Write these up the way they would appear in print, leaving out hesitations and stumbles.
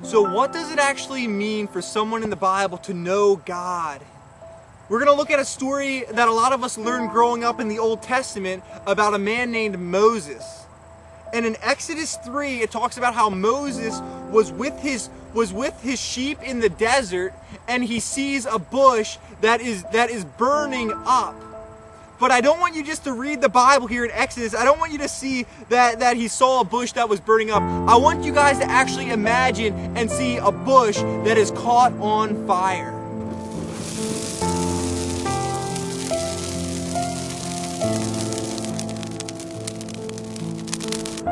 So what does it actually mean for someone in the Bible to know God? We're going to look at a story that a lot of us learned growing up in the Old Testament about a man named Moses. And in Exodus 3, it talks about how Moses was with his sheep in the desert, and he sees a bush that is burning up. But I don't want you just to read the Bible here in Exodus. I don't want you to see that he saw a bush that was burning up. I want you guys to actually imagine and see a bush that is caught on fire.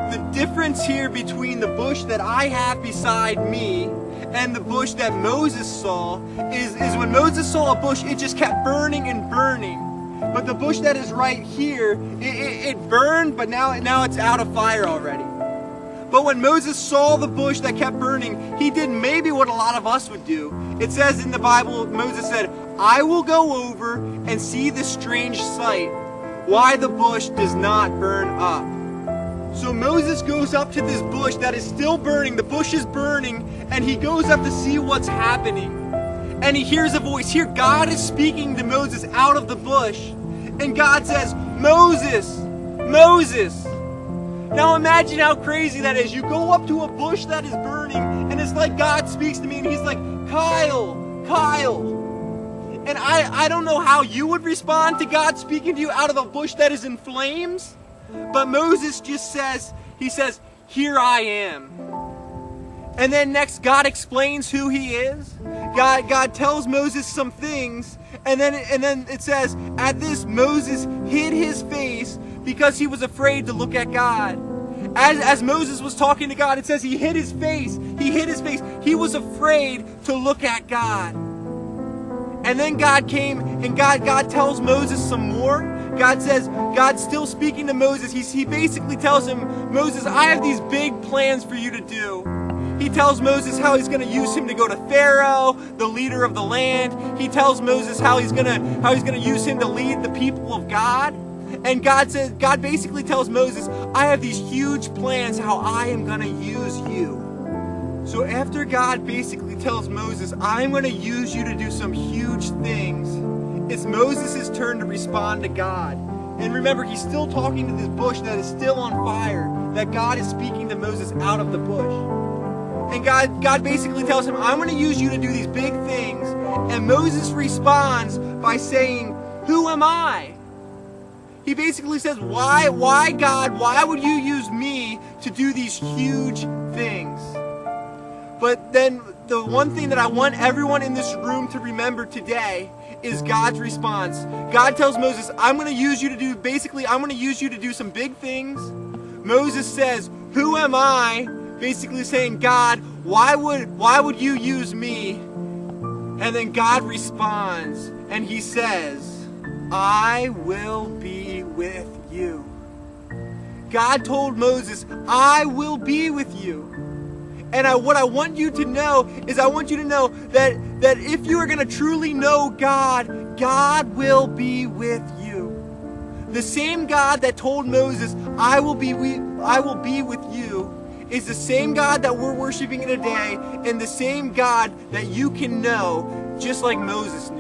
The difference here between the bush that I have beside me and the bush that Moses saw is when Moses saw a bush, it just kept burning and burning. But the bush that is right here, it burned, but now it's out of fire already. But when Moses saw the bush that kept burning, he did maybe what a lot of us would do. It says in the Bible, Moses said, "I will go over and see this strange sight, why the bush does not burn up." So Moses goes up to this bush that is still burning. The bush is burning, and he goes up to see what's happening. And he hears a voice. Here, God is speaking to Moses out of the bush. And God says, "Moses, Moses." Now imagine how crazy that is. You go up to a bush that is burning, and it's like God speaks to me, and he's like, "Kyle, Kyle." And I don't know how you would respond to God speaking to you out of a bush that is in flames. But Moses just says, he says, "Here I am." And then next, God explains who he is. God tells Moses some things, and then it says, at this, Moses hid his face because he was afraid to look at God. As Moses was talking to God, it says he hid his face. He hid his face. He was afraid to look at God. And then God came, and God tells Moses some more. God says, God's still speaking to Moses. He basically tells him, "Moses, I have these big plans for you to do." He tells Moses how he's going to use him to go to Pharaoh, the leader of the land. He tells Moses how he's going to use him to lead the people of God. And God basically tells Moses, "I have these huge plans how I am going to use you." So after God basically tells Moses, "I'm going to use you to do some huge things," it's Moses' turn to respond to God. And remember, he's still talking to this bush that is still on fire, that God is speaking to Moses out of the bush. And God basically tells him, "I'm going to use you to do these big things." And Moses responds by saying, "Who am I?" He basically says, why God, why would you use me to do these huge things? But then the one thing that I want everyone in this room to remember today is God's response. God tells Moses, I'm going to use you to do some big things. Moses says, "Who am I?" Basically saying, "God, why would you use me?" And then God responds, and he says, "I will be with you." God told Moses, "I will be with you." And what I want you to know is I want you to know that if you are going to truly know God, God will be with you. The same God that told Moses, I will be with you, is the same God that we're worshiping today, and the same God that you can know just like Moses knew.